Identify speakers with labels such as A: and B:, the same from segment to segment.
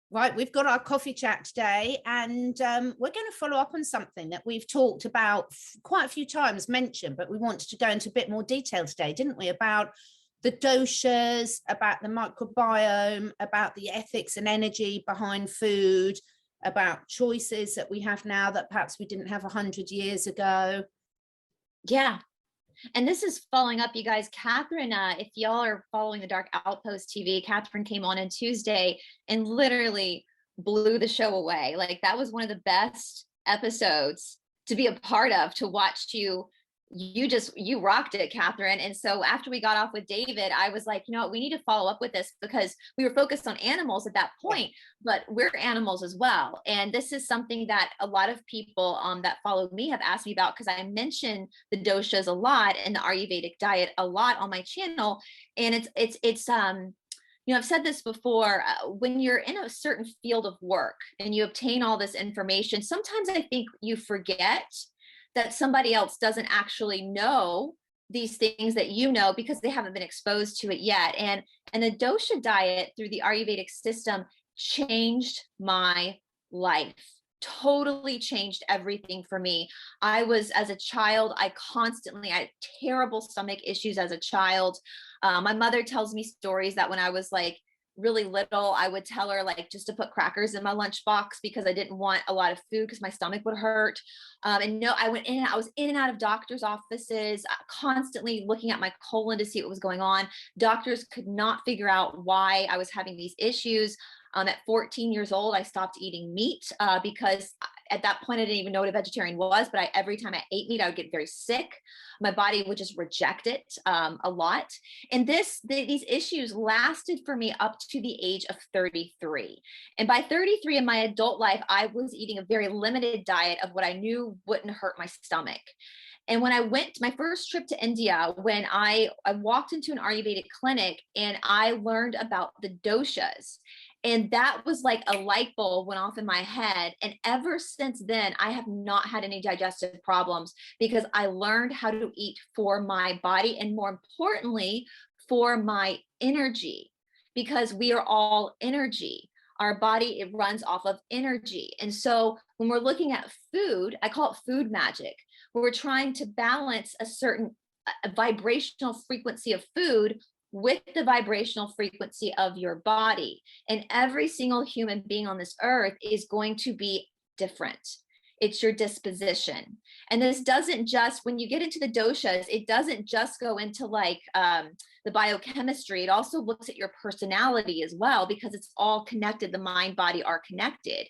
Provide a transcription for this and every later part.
A: Right, we've got our coffee chat today, and we're going to follow up on something that we've talked about quite a few times, mentioned, but we wanted to go into a bit more detail today, didn't we? About the doshas, about the microbiome, about the ethics and energy behind food, about choices that we have now that perhaps we didn't have 100 years ago.
B: Yeah. And this is following up, you guys. Catherine, if y'all are following the Dark Outpost TV, Catherine came on Tuesday and literally blew the show away. Like, that was one of the best episodes to be a part of, to watch you rocked it, Catherine. And so after we got off with David, I was like, you know what, we need to follow up with this, because we were focused on animals at that point, but we're animals as well. And this is something that a lot of people that follow me have asked me about, because I mention the doshas a lot and the Ayurvedic diet a lot on my channel. And it's you know, I've said this before, when you're in a certain field of work and you obtain all this information, sometimes I think you forget that somebody else doesn't actually know these things that you know, because they haven't been exposed to it yet. And the dosha diet through the Ayurvedic system changed my life. Totally changed everything for me. As a child, I had terrible stomach issues as a child. My mother tells me stories that when I was like really little, I would tell her like just to put crackers in my lunchbox because I didn't want a lot of food because my stomach would hurt. And no, I was in and out of doctors' offices, constantly looking at my colon to see what was going on. Doctors could not figure out why I was having these issues. At 14 years old, I stopped eating meat because at that point, I didn't even know what a vegetarian was, but every time I ate meat, I would get very sick. My body would just reject it a lot. And these issues lasted for me up to the age of 33. And by 33 in my adult life, I was eating a very limited diet of what I knew wouldn't hurt my stomach. And when I went my first trip to India, when I walked into an Ayurvedic clinic and I learned about the doshas, and that was like a light bulb went off in my head. And ever since then, I have not had any digestive problems because I learned how to eat for my body, and more importantly, for my energy, because we are all energy. Our body, it runs off of energy. And so when we're looking at food, I call it food magic, where we're trying to balance a certain vibrational frequency of food with the vibrational frequency of your body. And every single human being on this earth is going to be different. It's your disposition. And this doesn't just, when you get into the doshas, it doesn't just go into like the biochemistry. It also looks at your personality as well, because it's all connected. The mind, body are connected.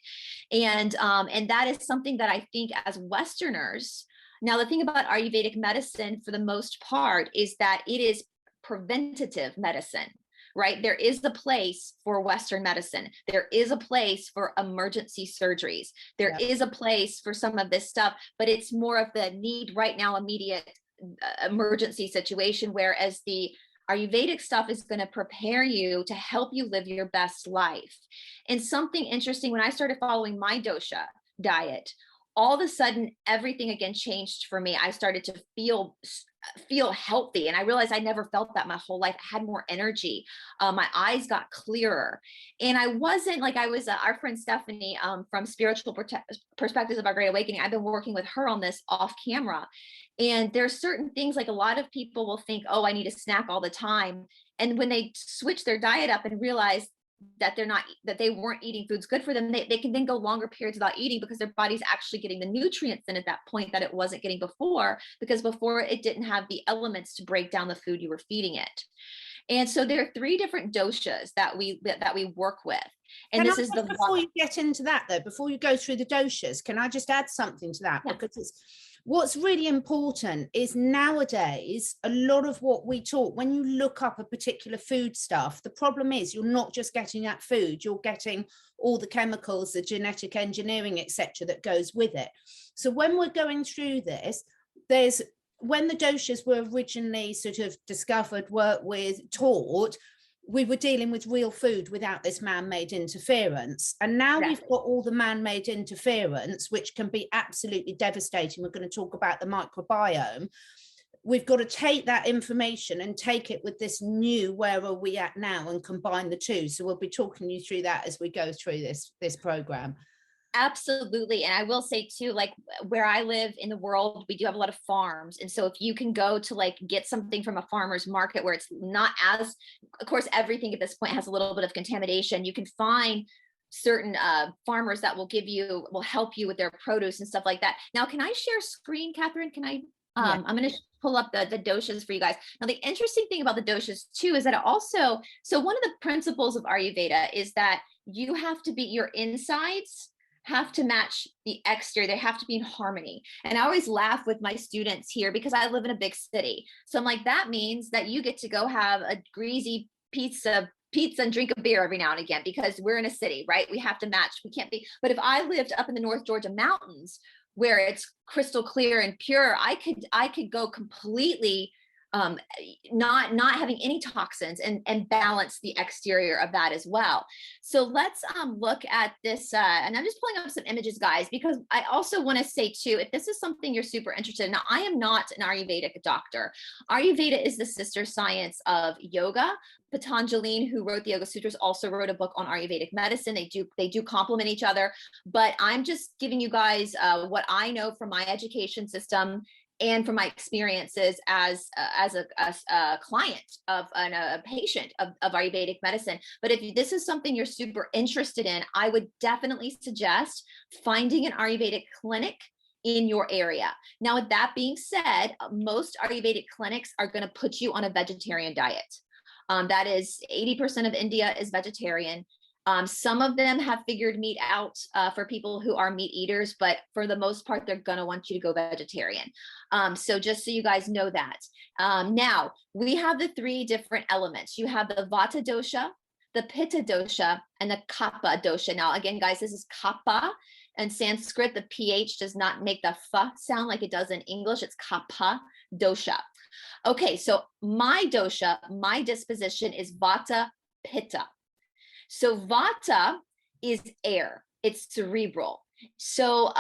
B: And that is something that I think as Westerners, now the thing about Ayurvedic medicine for the most part is that it is preventative medicine, right? There is a place for Western medicine. There is a place for emergency surgeries. There is a place for some of this stuff, but it's more of the need right now, immediate emergency situation, whereas the Ayurvedic stuff is going to prepare you to help you live your best life. And something interesting, when I started following my dosha diet, all of a sudden, everything again changed for me. I started to feel healthy. And I realized I never felt that my whole life. I had more energy. My eyes got clearer. And I wasn't like, I was our friend Stephanie from Spiritual Perspectives of Our Great Awakening. I've been working with her on this off camera. And there's certain things, like a lot of people will think, oh, I need a snack all the time. And when they switch their diet up and realize that they weren't eating foods good for them, they can then go longer periods without eating, because their body's actually getting the nutrients in at that point that it wasn't getting before, because before it didn't have the elements to break down the food you were feeding it. And so there are 3 different doshas that we work with. And this is
A: before you get into that though, before you go through the doshas, can I just add something to that? Because what's really important is nowadays, a lot of what we talk, when you look up a particular food stuff, the problem is you're not just getting that food, you're getting all the chemicals, the genetic engineering, etc., that goes with it. So when we're going through this, when the doshas were originally sort of discovered, worked with, taught, we were dealing with real food without this man-made interference. And now we've got all the man-made interference, which can be absolutely devastating. We're going to talk about the microbiome. we've got to take that information and take it with this new where are we at now and combine the two. So we'll be talking you through that as we go through this program.
B: Absolutely. And I will say too, like where I live in the world, we do have a lot of farms. And so if you can go to like get something from a farmer's market where it's not as, of course, everything at this point has a little bit of contamination, you can find certain farmers that will help you with their produce and stuff like that. Now, can I share screen, Catherine? Can I? I'm going to pull up the doshas for you guys. Now, the interesting thing about the doshas too is that it also, so one of the principles of Ayurveda is that you have to be, your insides have to match the exterior. They have to be in harmony. And I always laugh with my students here because I live in a big city. So I'm like, that means that you get to go have a greasy pizza and drink a beer every now and again because we're in a city, right? We have to match. We can't be, but if I lived up in the North Georgia mountains where it's crystal clear and pure, I could go completely not having any toxins and balance the exterior of that as well. So let's look at this, and I'm just pulling up some images, guys, because I also want to say too, if this is something you're super interested in. Now, I am not an Ayurvedic doctor. Ayurveda is the sister science of yoga. Patanjali, who wrote the Yoga Sutras, also wrote a book on Ayurvedic medicine. They do complement each other, but I'm just giving you guys what I know from my education system and from my experiences as a client of a patient of Ayurvedic medicine. But if this is something you're super interested in, I would definitely suggest finding an Ayurvedic clinic in your area. Now, with that being said, most Ayurvedic clinics are going to put you on a vegetarian diet. That is 80% of India is vegetarian. Some of them have figured meat out for people who are meat eaters, but for the most part, they're going to want you to go vegetarian. So just so you guys know that. Now, we have the three different elements. You have the Vata dosha, the Pitta dosha, and the Kapha dosha. Now, again, guys, this is Kapha. In Sanskrit, the PH does not make the F sound like it does in English. It's Kapha dosha. Okay, so my dosha, my disposition is Vata Pitta. So Vata is air, it's cerebral. So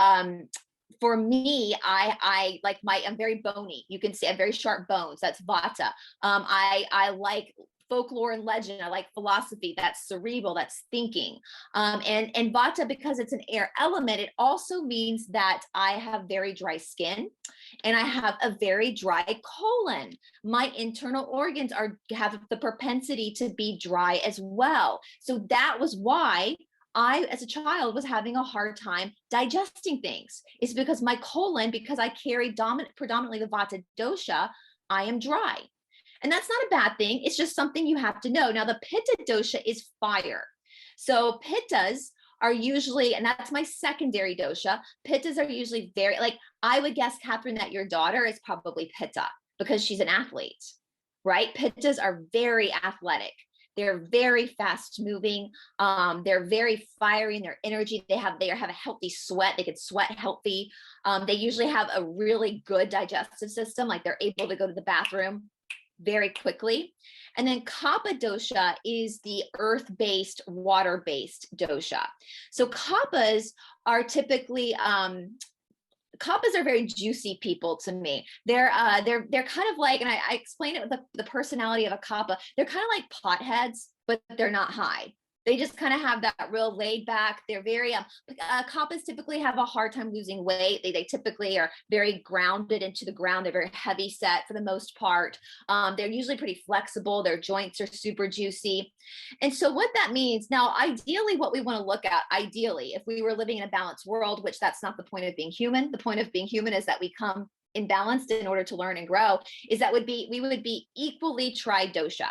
B: for me, I like I'm very bony. You can see I have very sharp bones. That's Vata. I like folklore and legend. I like philosophy. That's cerebral, that's thinking. And Vata, because it's an air element, it also means that I have very dry skin and I have a very dry colon. My internal organs have the propensity to be dry as well. So that was why I, as a child, was having a hard time digesting things. It's because my colon, because I carry predominantly the Vata dosha, I am dry. And that's not a bad thing. It's just something you have to know. Now, the Pitta dosha is fire. So Pittas are usually, and that's my secondary dosha, Pittas are usually very, like, I would guess, Catherine, that your daughter is probably Pitta because she's an athlete, right? Pittas are very athletic. They're very fast moving. They're very fiery in their energy. They have a healthy sweat. They can sweat healthy. They usually have a really good digestive system. Like they're able to go to the bathroom very quickly. And then Kapha dosha is the earth-based, water-based dosha. So Kaphas are typically, Kaphas are very juicy people to me. They're kind of like, and I explain it with the personality of a Kapha. They're kind of like potheads, but they're not high. They just kind of have that real laid back. They're very, Kaphas typically have a hard time losing weight. They typically are very grounded into the ground. They're very heavy set for the most part. They're usually pretty flexible. Their joints are super juicy. And so what that means, now, ideally, what we want to look at, ideally, if we were living in a balanced world, which that's not the point of being human. The point of being human is that we come imbalanced in order to learn and grow, is that we would be equally tri-dosha.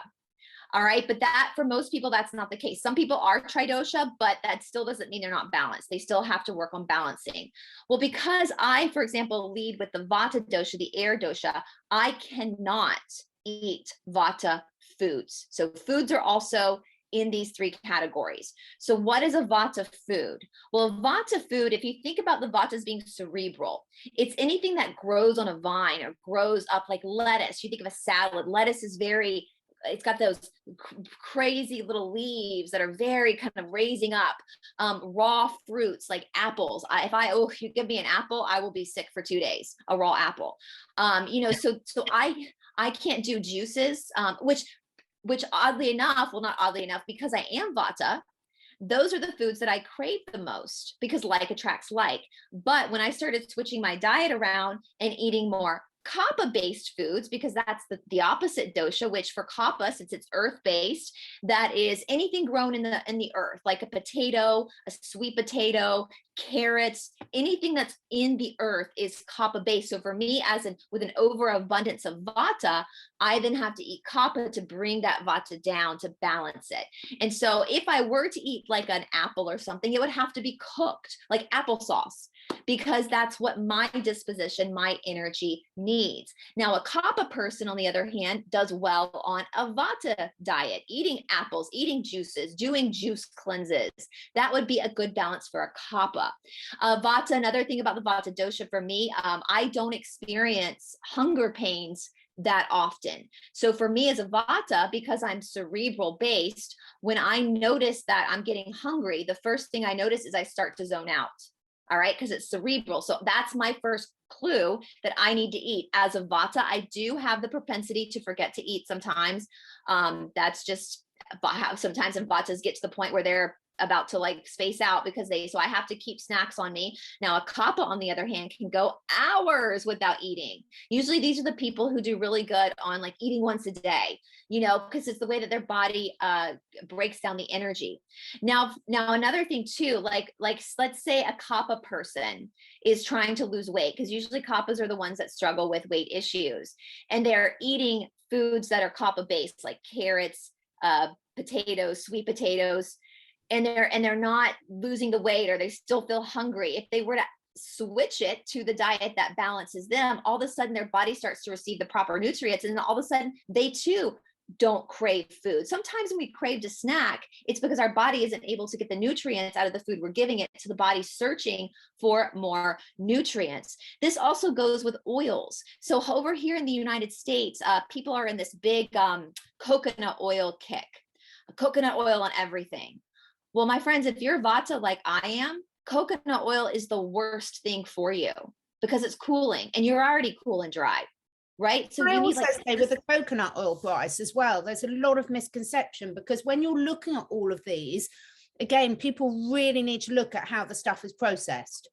B: All right. But that for most people, that's not the case. Some people are tridosha, but that still doesn't mean they're not balanced. They still have to work on balancing. Well, because I, for example, lead with the Vata dosha, the air dosha, I cannot eat Vata foods. So foods are also in these three categories. So what is a Vata food? Well, a Vata food, if you think about the Vatas being cerebral, it's anything that grows on a vine or grows up like lettuce. You think of a salad. Lettuce is very it's got those crazy little leaves that are very kind of raising up. Raw fruits like apples. If you give me an apple, I will be sick for 2 days. A raw apple. So I can't do juices, which oddly enough, well, not oddly enough, because I am Vata, those are the foods that I crave the most, because like attracts like. But when I started switching my diet around and eating more Kapha based foods, because that's the opposite dosha, which for Kapha, since it's earth based, that is anything grown in the earth, like a potato, a sweet potato, carrots, anything that's in the earth is Kapha based. So for me, with an overabundance of Vata, I then have to eat Kapha to bring that Vata down to balance it. And so if I were to eat like an apple or something, it would have to be cooked like applesauce, because that's what my disposition, my energy needs. Now, a Kapha person, on the other hand, does well on a Vata diet, eating apples, eating juices, doing juice cleanses. That would be a good balance for a Kapha. Vata, another thing about the Vata dosha for me, I don't experience hunger pains that often. So for me as a Vata, because I'm cerebral based, when I notice that I'm getting hungry, the first thing I notice is I start to zone out. All right, because it's cerebral. So that's my first clue that I need to eat. As a Vata, I do have the propensity to forget to eat sometimes. That's just how sometimes Vatas get to the point where they're about to like space out so I have to keep snacks on me. Now a Kapha, on the other hand, can go hours without eating. Usually these are the people who do really good on like eating once a day, because it's the way that their body breaks down the energy. Now another thing too, like let's say a Kapha person is trying to lose weight, because usually Kaphas are the ones that struggle with weight issues, and they're eating foods that are Kapha based, like carrots, potatoes, sweet potatoes, and they're not losing the weight, or they still feel hungry. If they were to switch it to the diet that balances them, all of a sudden their body starts to receive the proper nutrients, and then all of a sudden they too don't crave food. Sometimes when we crave a snack, it's because our body isn't able to get the nutrients out of the food we're giving it, so the body's searching for more nutrients. This also goes with oils. So over here in the United States, people are in this big coconut oil kick, coconut oil on everything. Well, my friends, if you're Vata like I am, coconut oil is the worst thing for you, because it's cooling and you're already cool and dry, right? So
A: I
B: you
A: also
B: need
A: say with the coconut oil price as well, there's a lot of misconception, because when you're looking at all of these, again, people really need to look at how the stuff is processed.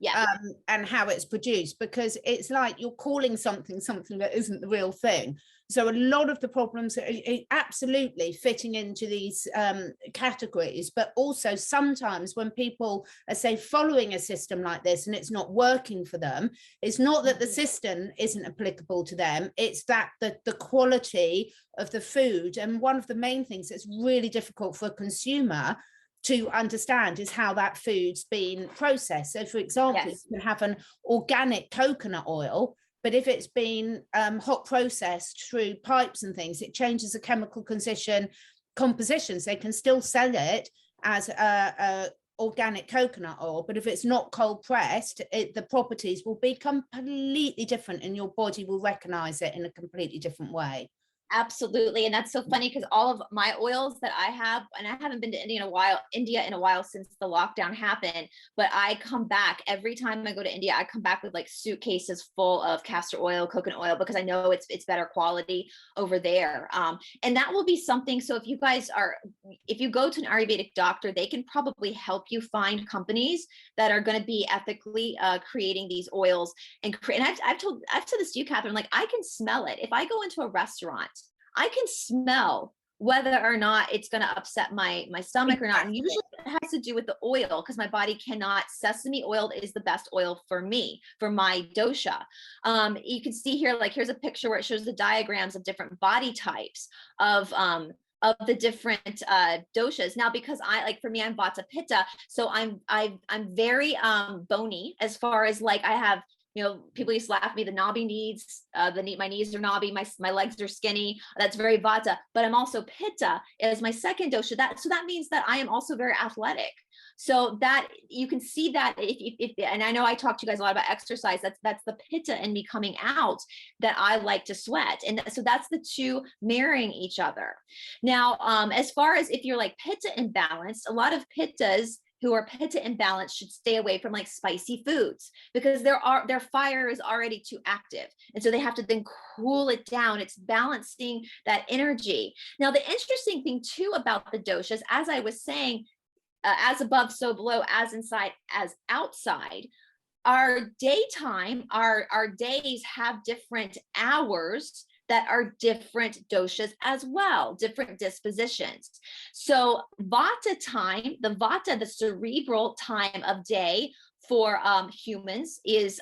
B: Yeah.
A: And how it's produced, because it's like you're calling something that isn't the real thing. So a lot of the problems are absolutely fitting into these categories, but also sometimes when people are, say, following a system like this and it's not working for them, it's not that the system isn't applicable to them, it's that the quality of the food. And one of the main things that's really difficult for a consumer to understand is how that food's been processed. So for example, yes, you can have an organic coconut oil, but if it's been hot processed through pipes and things, it changes the chemical compositions. They can still sell it as a organic coconut oil, but if it's not cold pressed, the properties will be completely different, and your body will recognize it in a completely different way.
B: Absolutely. And that's so funny, because all of my oils that I have, and I haven't been to India in a while since the lockdown happened, but I come back every time I go to India, I come back with like suitcases full of castor oil, coconut oil, because I know it's better quality over there. And that will be something. So if you go to an Ayurvedic doctor, they can probably help you find companies that are going to be ethically creating these oils. And I've said this to you, Catherine, like I can smell it. If I go into a restaurant, I can smell whether or not it's going to upset my stomach or not. And usually it has to do with the oil, because my body cannot. Sesame oil is the best oil for me, for my dosha. You can see here, like here's a picture where it shows the diagrams of different body types of the different doshas. Now, because for me, I'm Vata Pitta, so I'm very bony, as far as like I have, people used to laugh at me, the knobby knees, my knees are knobby, my legs are skinny. That's very Vata, but I'm also Pitta as my second dosha. So that means that I am also very athletic. So that you can see that if and I know I talked to you guys a lot about exercise, that's the pitta in me coming out, that I like to sweat. And so that's the two marrying each other. Now, as far as if you're like pitta imbalanced, a lot of pittas who are pitta imbalanced should stay away from like spicy foods, because their fire is already too active. And so they have to then cool it down. It's balancing that energy. Now, the interesting thing too about the doshas, as I was saying, as above, so below, as inside, as outside, our daytime, our days have different hours that are different doshas as well, different dispositions. So vata time, the cerebral time of day for humans is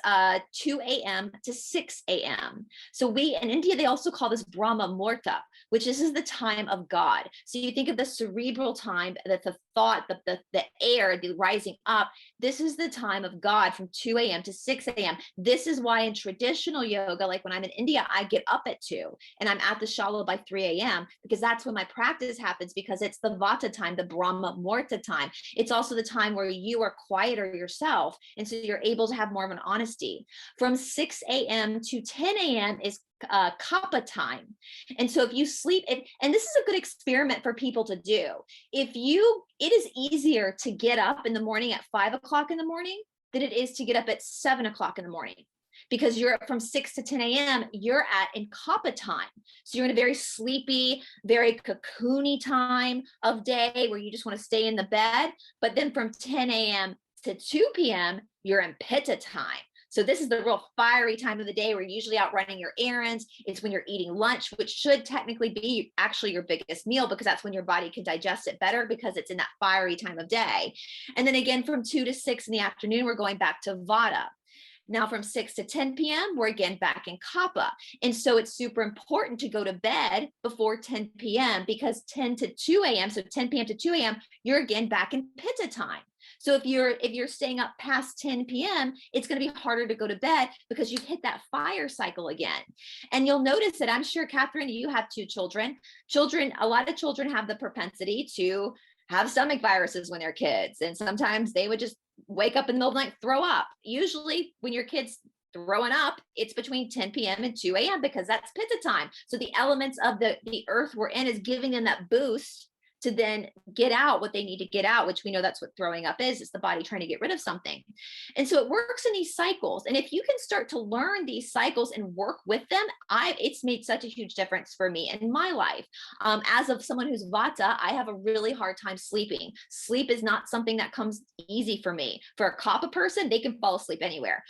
B: 2 a.m. to 6 a.m. So we, in India, they also call this Brahma Muhurta, which is the time of God. So you think of the cerebral time, that the thought, the air, the rising up, this is the time of God from 2 a.m. to 6 a.m. This is why in traditional yoga, like when I'm in India, I get up at 2 and I'm at the shala by 3 a.m. because that's when my practice happens, because it's the vata time, the Brahma Muhurta time. It's also the time where you are quieter yourself. And so you're able to have more of an honesty. From 6 a.m. to 10 a.m. is kapha time. And so if you sleep, and this is a good experiment for people to do. It is easier to get up in the morning at 5 o'clock in the morning than it is to get up at 7 o'clock in the morning, because you're from 6 to 10 a.m. you're in kapha time. So you're in a very sleepy, very cocoony time of day where you just want to stay in the bed. But then from 10 a.m. to 2 p.m., you're in pitta time. So this is the real fiery time of the day where you're usually out running your errands. It's when you're eating lunch, which should technically be actually your biggest meal, because that's when your body can digest it better, because it's in that fiery time of day. And then again, from 2 to 6 in the afternoon, we're going back to vata. Now from 6 to 10 p.m., we're again back in kapha. And so it's super important to go to bed before 10 p.m. because 10 to 2 a.m., so 10 p.m. to 2 a.m., you're again back in pitta time. So if you're staying up past 10 p.m., it's going to be harder to go to bed because you've hit that fire cycle again. And you'll notice that, I'm sure, Catherine, you have 2 children. A lot of children have the propensity to have stomach viruses when they're kids. And sometimes they would just wake up in the middle of the night, throw up. Usually when your kid's throwing up, it's between 10 p.m. and 2 a.m. because that's pitta time. So the elements of the earth we're in is giving them that boost to then get out what they need to get out, which we know that's what throwing up is. It's the body trying to get rid of something. And so it works in these cycles. And if you can start to learn these cycles and work with them, it's made such a huge difference for me in my life. As of someone who's vata, I have a really hard time sleeping. Sleep is not something that comes easy for me. For a kapha person, they can fall asleep anywhere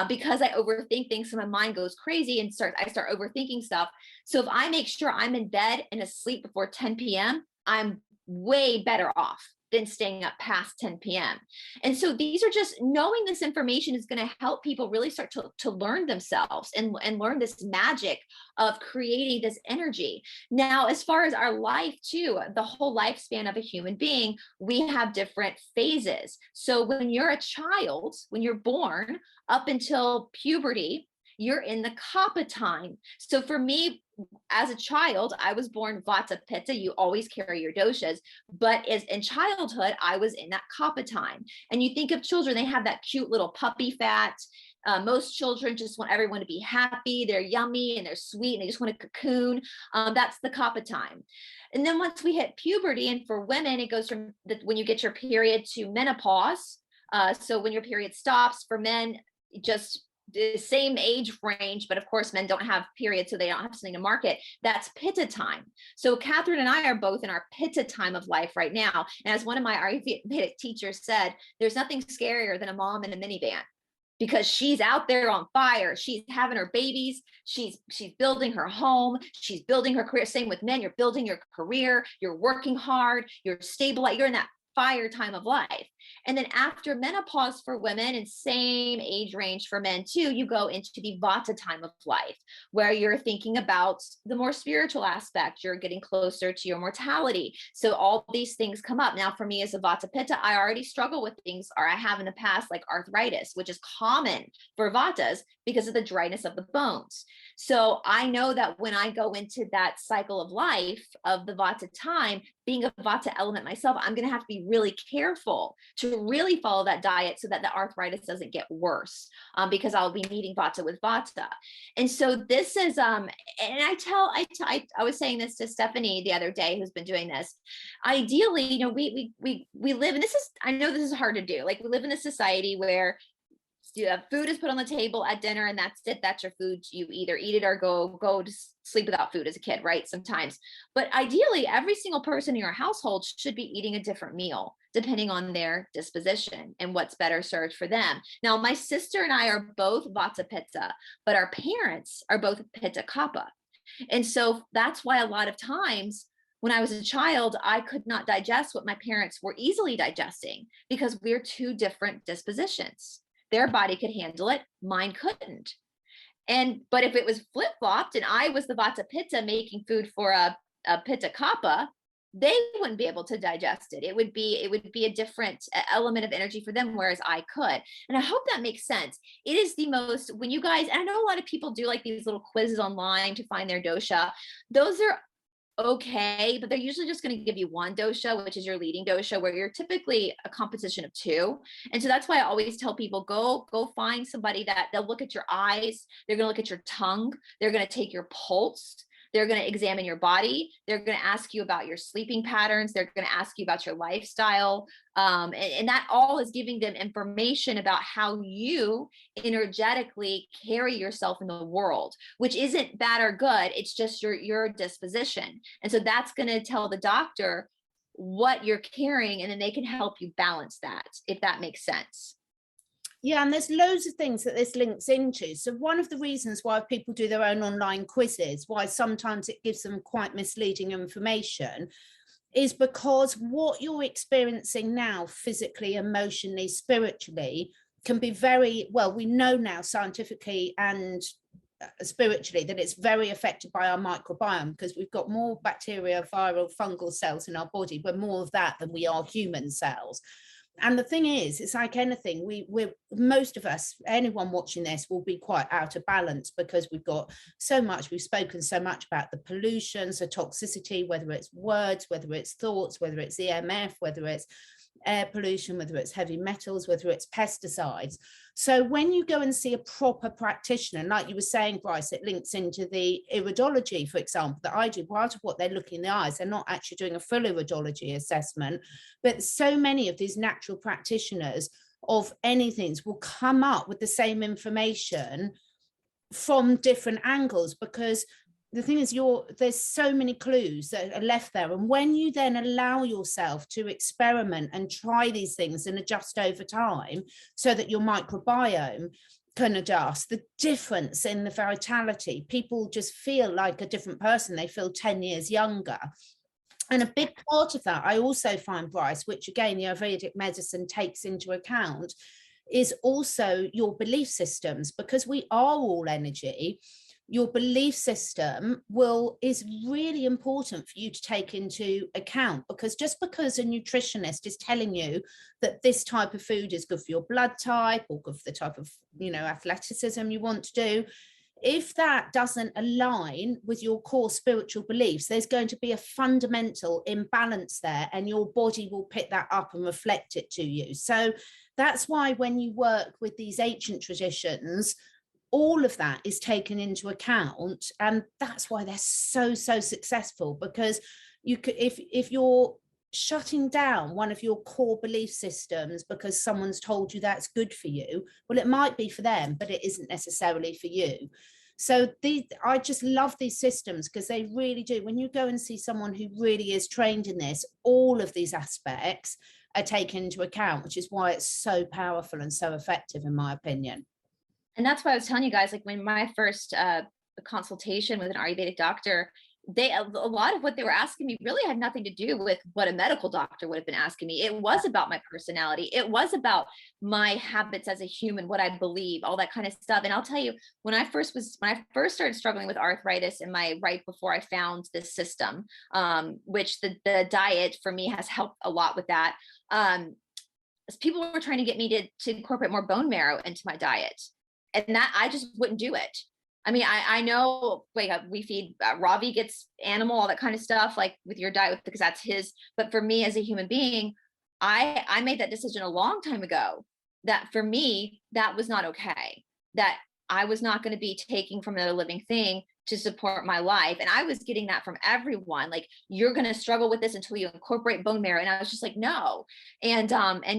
B: because I overthink things. So my mind goes crazy and I start overthinking stuff. So if I make sure I'm in bed and asleep before 10 p.m., I'm way better off than staying up past 10 p.m. And so these are just, knowing this information is going to help people really start to learn themselves and learn this magic of creating this energy. Now, as far as our life too, the whole lifespan of a human being, we have different phases. So when you're a child, when you're born up until puberty, you're in the kapha time. So for me, as a child, I was born vata pitta. You always carry your doshas, but as in childhood, I was in that kapha time. And you think of children, they have that cute little puppy fat. Most children just want everyone to be happy. They're yummy and they're sweet and they just want to cocoon. That's the kapha time. And then once we hit puberty, and for women, it goes from when you get your period to menopause. So when your period stops, for men, just the same age range, but of course men don't have periods, so they don't have something to market. That's pitta time. So Catherine and I are both in our pitta time of life right now. And as one of my Ayurvedic teachers said, there's nothing scarier than a mom in a minivan, because she's out there on fire. She's having her babies. She's building her home. She's building her career. Same with men. You're building your career. You're working hard. You're stable. You're in that fire time of life. And then after menopause for women, and same age range for men too, you go into the vata time of life, where you're thinking about the more spiritual aspect. You're getting closer to your mortality. So all these things come up. Now for me as a vata pitta, I already struggle with things, or I have in the past, like arthritis, which is common for vatas because of the dryness of the bones. So I know that when I go into that cycle of life of the vata time, being a vata element myself, I'm going to have to be really careful to really follow that diet so that the arthritis doesn't get worse, because I'll be needing vata with vata. And so this is, and I was saying this to Stephanie the other day, who's been doing this. Ideally, you know, we live, and this is, I know this is hard to do. Like, we live in a society where food is put on the table at dinner, and that's it. That's your food. You either eat it or go to sleep without food as a kid, right? Sometimes. But ideally, every single person in your household should be eating a different meal, depending on their disposition and what's better served for them. Now, my sister and I are both vata pitta, but our parents are both pitta kapha. And so that's why a lot of times when I was a child, I could not digest what my parents were easily digesting, because we're two different dispositions. Their body could handle it, mine couldn't. But if it was flip-flopped and I was the vata pitta making food for a pitta kapha, they wouldn't be able to digest it. It would be a different element of energy for them, whereas I could. And I hope that makes sense. It is the most, when you guys, and I know a lot of people do like these little quizzes online to find their dosha. Those are okay, but they're usually just going to give you one dosha, which is your leading dosha, where you're typically a composition of two. And so that's why I always tell people, go find somebody that they'll look at your eyes, they're going to look at your tongue, they're going to take your pulse, they're going to examine your body, they're going to ask you about your sleeping patterns, they're going to ask you about your lifestyle, and that all is giving them information about how you energetically carry yourself in the world, which isn't bad or good, it's just your disposition. And so that's going to tell the doctor what you're carrying, and then they can help you balance that, if that makes sense.
A: Yeah, and there's loads of things that this links into. So one of the reasons why people do their own online quizzes, why sometimes it gives them quite misleading information, is because what you're experiencing now, physically, emotionally, spiritually, can be very, well, we know now scientifically and spiritually that it's very affected by our microbiome, because we've got more bacteria, viral, fungal cells in our body. We're more of that than we are human cells. And the thing is, it's like anything, we're most of us, anyone watching this, will be quite out of balance, because we've got so much, we've spoken so much about the pollutions, the toxicity, whether it's words, whether it's thoughts, whether it's EMF, whether it's air pollution, whether it's heavy metals, whether it's pesticides. So when you go and see a proper practitioner, like you were saying, Brice, it links into the iridology, for example, that I do. Part of what they're looking in the eyes, they're not actually doing a full iridology assessment, but so many of these natural practitioners of anything will come up with the same information from different angles, because the thing is, there's so many clues that are left there. And when you then allow yourself to experiment and try these things and adjust over time so that your microbiome can adjust, the difference in the vitality, people just feel like a different person. They feel 10 years younger. And a big part of that, I also find, Brice, which again, the Ayurvedic medicine takes into account, is also your belief systems, because we are all energy. Your belief system is really important for you to take into account, because just because a nutritionist is telling you that this type of food is good for your blood type or good for the type of, athleticism you want to do, if that doesn't align with your core spiritual beliefs, there's going to be a fundamental imbalance there, and your body will pick that up and reflect it to you. So that's why when you work with these ancient traditions, all of that is taken into account, and that's why they're so successful. Because you could, if you're shutting down one of your core belief systems because someone's told you that's good for you, well, it might be for them, but it isn't necessarily for you. So I just love these systems, because they really do, when you go and see someone who really is trained in this, all of these aspects are taken into account, which is why it's so powerful and so effective, in my opinion.
B: And that's why I was telling you guys, like, when my first consultation with an Ayurvedic doctor, a lot of what they were asking me really had nothing to do with what a medical doctor would have been asking me. It was about my personality. It was about my habits as a human, what I believe, all that kind of stuff. And I'll tell you, when I first started struggling with arthritis, and right before I found this system, which the diet for me has helped a lot with that. People were trying to get me to incorporate more bone marrow into my diet. And that I just wouldn't do it. I mean, I know, like, we feed Ravi gets animal, all that kind of stuff, like with your diet, because that's his. But for me as a human being, I made that decision a long time ago that for me, that was not okay, that I was not going to be taking from another living thing to support my life. And I was getting that from everyone. Like, you're going to struggle with this until you incorporate bone marrow. And I was just like, no. And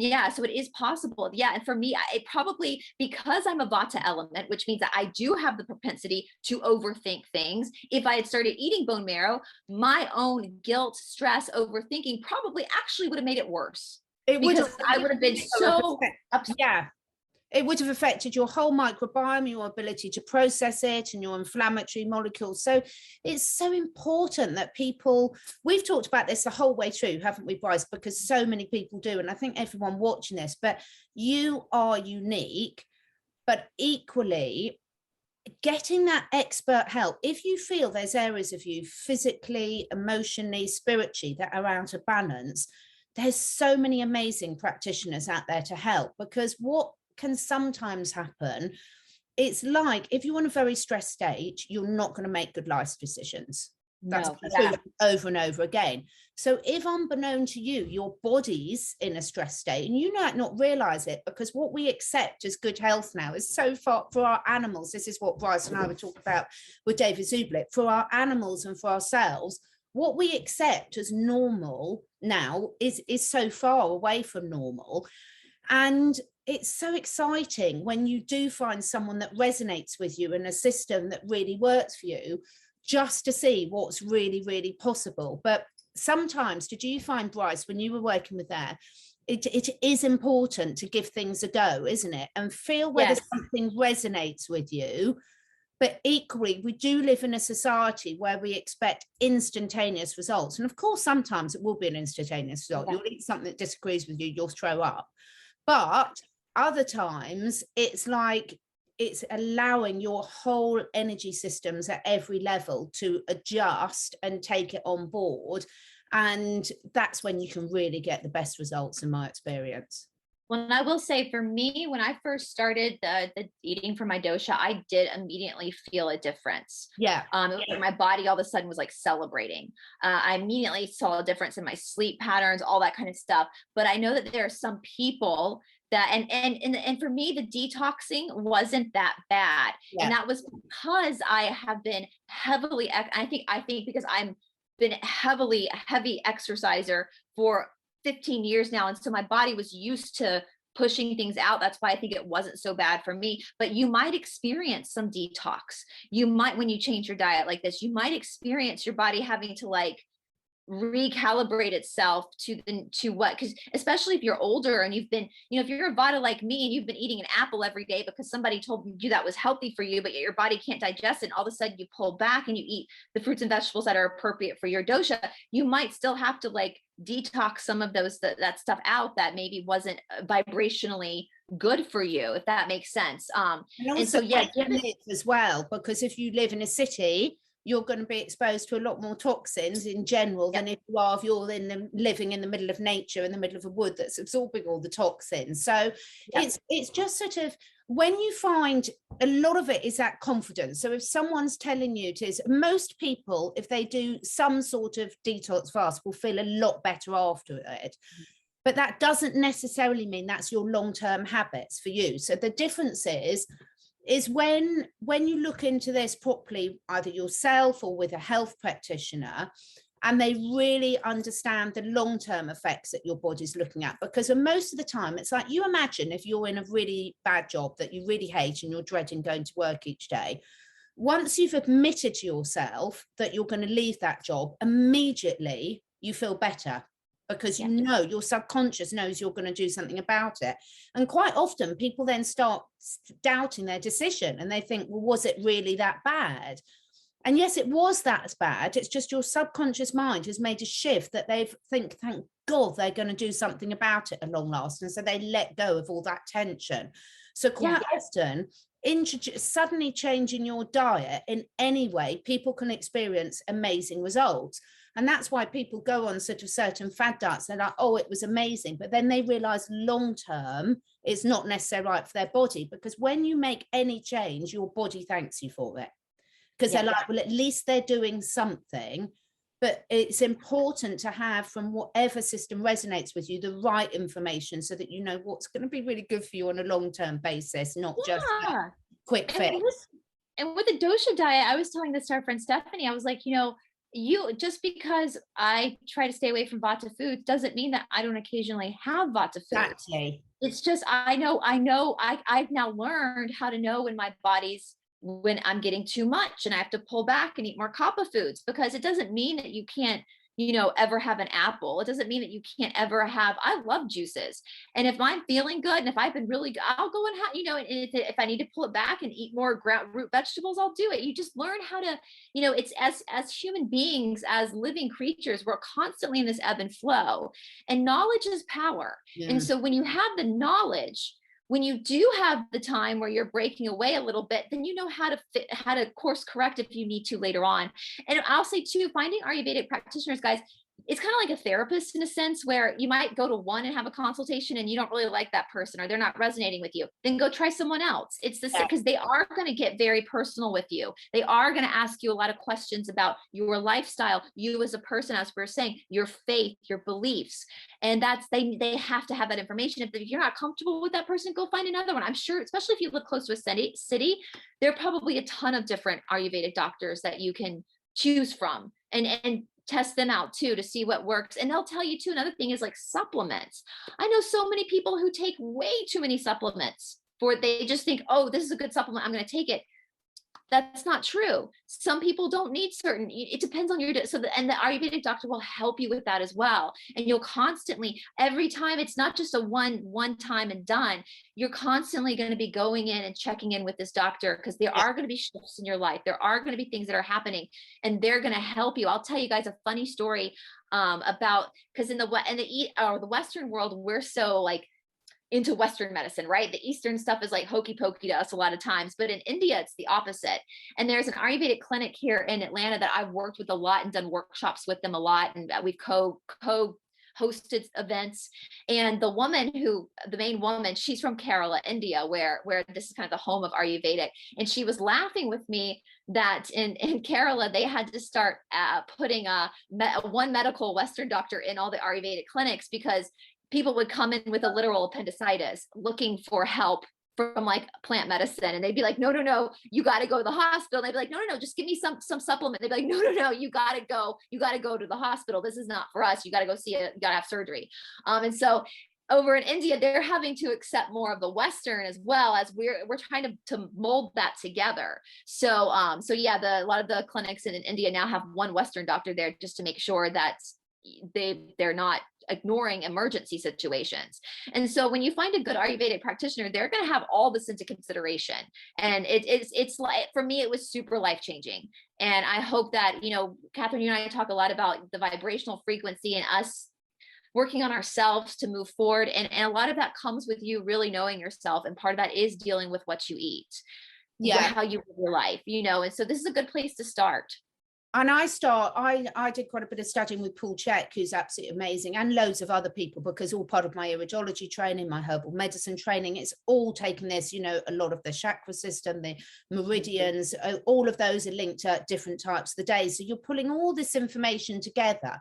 B: yeah, so it is possible. Yeah. And for me, it probably, because I'm a Vata element, which means that I do have the propensity to overthink things. If I had started eating bone marrow, my own guilt, stress, overthinking probably actually would have made it worse.
A: It would
B: because
A: have,
B: I would have been so upset.
A: yeah. It would have affected your whole microbiome, your ability to process it, and your inflammatory molecules. So it's so important that people, we've talked about this the whole way through, haven't we, Brice? Because so many people do. And I think everyone watching this, but you are unique, but equally getting that expert help. If you feel there's areas of you physically, emotionally, spiritually that are out of balance, there's so many amazing practitioners out there to help, because what can sometimes happen, it's like if you're in a very stressed state, you're not going to make good life decisions. That's over and over again. So if unbeknown to you, your body's in a stress state and you might not realize it, because what we accept as good health now is so far for our animals. This is what Brice and I were talking about with David Zublik. For our animals and for ourselves, what we accept as normal now is so far away from normal. And it's so exciting when you do find someone that resonates with you and a system that really works for you, just to see what's really, really possible. But sometimes, did you find, Brice, when you were working with there, it is important to give things a go, isn't it? And feel whether something resonates with you. But equally, we do live in a society where we expect instantaneous results. And of course, sometimes it will be an instantaneous result. You'll eat something that disagrees with you, you'll throw up. But other times it's like it's allowing your whole energy systems at every level to adjust and take it on board. And that's when you can really get the best results, in my experience.
B: Well, I will say, for me, when I first started the eating for my dosha, I did immediately feel a difference.
A: Yeah.
B: My body all of a sudden was like celebrating. I immediately saw a difference in my sleep patterns, all that kind of stuff. But I know that there are some people that, and for me, the detoxing wasn't that bad. Yeah. And that was because I have been heavily, I think because I'm been a heavy exerciser for 15 years now. And so my body was used to pushing things out. That's why I think it wasn't so bad for me. But you might experience some detox. You might, when you change your diet like this, you might experience your body having to like recalibrate itself to what, because especially if you're older and you've been, if you're a Vata like me and you've been eating an apple every day because somebody told you that was healthy for you, but yet your body can't digest it, and all of a sudden you pull back and you eat the fruits and vegetables that are appropriate for your dosha, you might still have to like detox some of those that stuff out that maybe wasn't vibrationally good for you, if that makes sense. And so
A: as well, because if you live in a city, you're going to be exposed to a lot more toxins in general than if you're living in the middle of nature, in the middle of a wood that's absorbing all the toxins. So it's just sort of, when you find a lot of it is that confidence. So if someone's telling you most people, if they do some sort of detox fast, will feel a lot better after it. But that doesn't necessarily mean that's your long-term habits for you. So the difference is when you look into this properly, either yourself or with a health practitioner, and they really understand the long-term effects that your body's looking at. Because most of the time, it's like, you imagine if you're in a really bad job that you really hate and you're dreading going to work each day, once you've admitted to yourself that you're going to leave that job, immediately you feel better. Because you know, your subconscious knows you're going to do something about it. And quite often people then start doubting their decision and they think, well, was it really that bad? And yes, it was that bad. It's just your subconscious mind has made a shift that they think, thank God they're going to do something about it at long last. And so they let go of all that tension. So quite often, suddenly changing your diet in any way, people can experience amazing results. And that's why people go on sort of certain fad diets. They're like, oh, it was amazing. But then they realize long term, it's not necessarily right for their body. Because when you make any change, your body thanks you for it. Because they're like, well, at least they're doing something. but it's important to have, from whatever system resonates with you, the right information so that you know what's going to be really good for you on a long-term basis, not just a quick fix.
B: And with the dosha diet, I was telling this to our friend Stephanie, I was like, you just because I try to stay away from vata foods doesn't mean that I don't occasionally have vata foods.
A: Exactly.
B: It's just, I've now learned how to know when I'm getting too much and I have to pull back and eat more kapha foods, because it doesn't mean that you can't, ever have an apple. It doesn't mean that you can't ever have, I love juices. And if I'm feeling good and if I've been really good, I'll go and have, and if I need to pull it back and eat more root vegetables, I'll do it. You just learn how to, it's as human beings, as living creatures, we're constantly in this ebb and flow, and knowledge is power. Yeah. And so when you have the knowledge, when you do have the time where you're breaking away a little bit, then you know how to course correct if you need to later on. And I'll say too, finding Ayurvedic practitioners, guys, it's kind of like a therapist in a sense, where you might go to one and have a consultation and you don't really like that person, or they're not resonating with you, then go try someone else. It's the same, because they are going to get very personal with you. They are going to ask you a lot of questions about your lifestyle, you as a person, as we were saying, your faith, your beliefs. And they have to have that information. If you're not comfortable with that person, go find another one. I'm sure, especially if you live close to a city, there are probably a ton of different Ayurvedic doctors that you can choose from, and test them out too, to see what works. And they'll tell you too, another thing is like supplements. I know so many people who take way too many supplements they just think, oh, this is a good supplement, I'm going to take it. That's not true. Some people don't need certain, it depends on and the Ayurvedic doctor will help you with that as well. And you'll constantly, every time, it's not just a one time and done. You're constantly going to be going in and checking in with this doctor, because there are going to be shifts in your life. There are going to be things that are happening, and they're going to help you. I'll tell you guys a funny story about, because in the Western world, we're so like into Western medicine, right? The Eastern stuff is like hokey pokey to us a lot of times, but in India, it's the opposite. And there's an Ayurvedic clinic here in Atlanta that I've worked with a lot and done workshops with them a lot. And we've co-hosted events. And the main woman, she's from Kerala, India, where this is kind of the home of Ayurvedic. And she was laughing with me that in Kerala, they had to start putting one medical Western doctor in all the Ayurvedic clinics, because people would come in with a literal appendicitis looking for help from like plant medicine. And they'd be like, no, you got to go to the hospital. And they'd be like, no, just give me some supplement. They'd be like, no, you got to go to the hospital. This is not for us. You got to go see it. You got to have surgery. And so over in India, they're having to accept more of the Western, as well as we're trying to mold that together. So yeah, a lot of the clinics in India now have one Western doctor there, just to make sure that they're not ignoring emergency situations. And so when you find a good Ayurvedic practitioner, they're going to have all this into consideration. And it's like, for me, it was super life-changing. And I hope that, Catherine, you and I talk a lot about the vibrational frequency and us working on ourselves to move forward. And a lot of that comes with you really knowing yourself. And part of that is dealing with what you eat, how you live your life, and so this is a good place to start.
A: And I did quite a bit of studying with Paul Chek, who's absolutely amazing, and loads of other people, because all part of my iridology training, my herbal medicine training, it's all taken this, a lot of the chakra system, the meridians, all of those are linked at different types of the day. So you're pulling all this information together.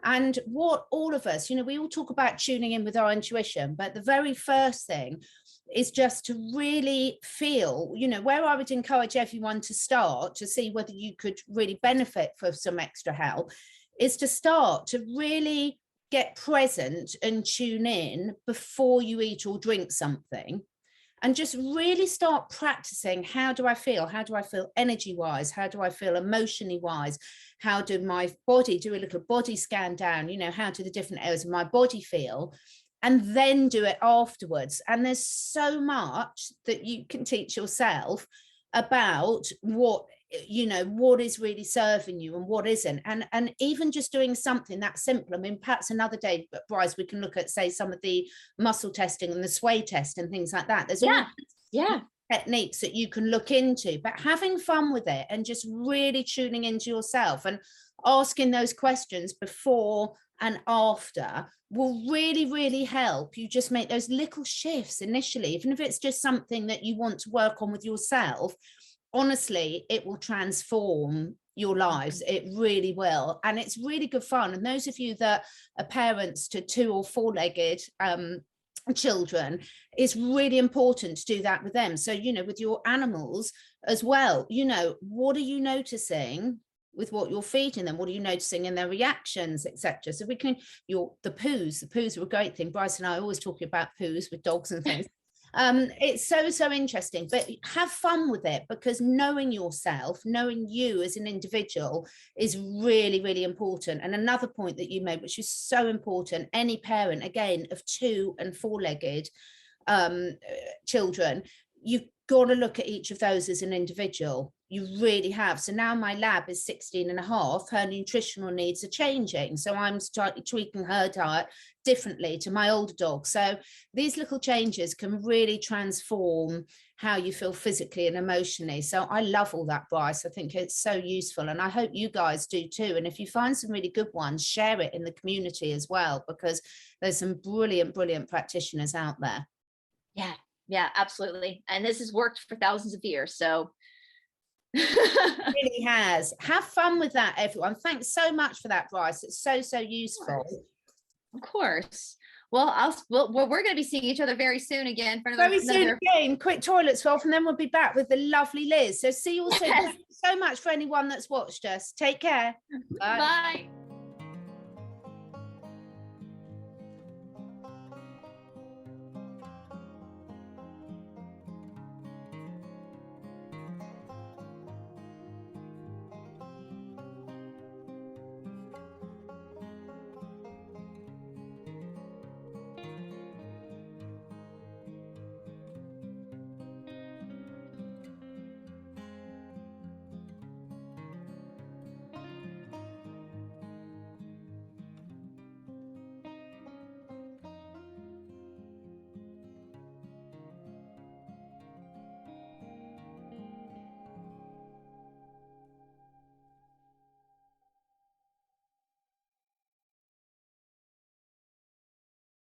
A: And what all of us, we all talk about tuning in with our intuition, but the very first thing is just to really feel, where I would encourage everyone to start to see whether you could really benefit from some extra help, is to start to really get present and tune in before you eat or drink something, and just really start practicing. How do I feel? How do I feel energy wise? How do I feel emotionally wise? How do my body, do a little body scan down, how do the different areas of my body feel? And then do it afterwards. And there's so much that you can teach yourself about what is really serving you and what isn't. And even just doing something that simple. I mean, perhaps another day, but Brice, we can look at, say, some of the muscle testing and the sway test and things like that. There's all techniques that you can look into, but having fun with it and just really tuning into yourself and asking those questions before and after will really, really help you just make those little shifts initially, even if it's just something that you want to work on with yourself. Honestly, it will transform your lives. It really will. And it's really good fun. And those of you that are parents to 2 or 4-legged children, it's really important to do that with them. So, you know, with your animals as well, you know, what are you noticing with what you're feeding them? What are you noticing in their reactions, etc.? So we can, the poos are a great thing. Brice and I are always talking about poos with dogs and things. It's so interesting, but have fun with it, because knowing yourself, knowing you as an individual is really important. And another point that you made, which is so important, any parent, again, of 2 and 4-legged children, you've got to look at each of those as an individual. You really have. So now my lab is 16 and a half, her nutritional needs are changing, so I'm starting tweaking her diet differently to my older dog. So these little changes can really transform how you feel physically and emotionally. So I love all that, Brice. I think it's so useful, and I hope you guys do too. And if you find some really good ones, share it in the community as well, because there's some brilliant practitioners out there.
B: Yeah, absolutely. And this has worked for thousands of years, so
A: it really has. Have fun with that, everyone. Thanks so much for that, Brice. It's so useful.
B: Of course. Well, we're going to be seeing each other very soon again for
A: very soon again. Quick toilet swap, and then we'll be back with the lovely Liz. So see you all soon. Thank you so much for anyone that's watched us. Take care.
B: Bye.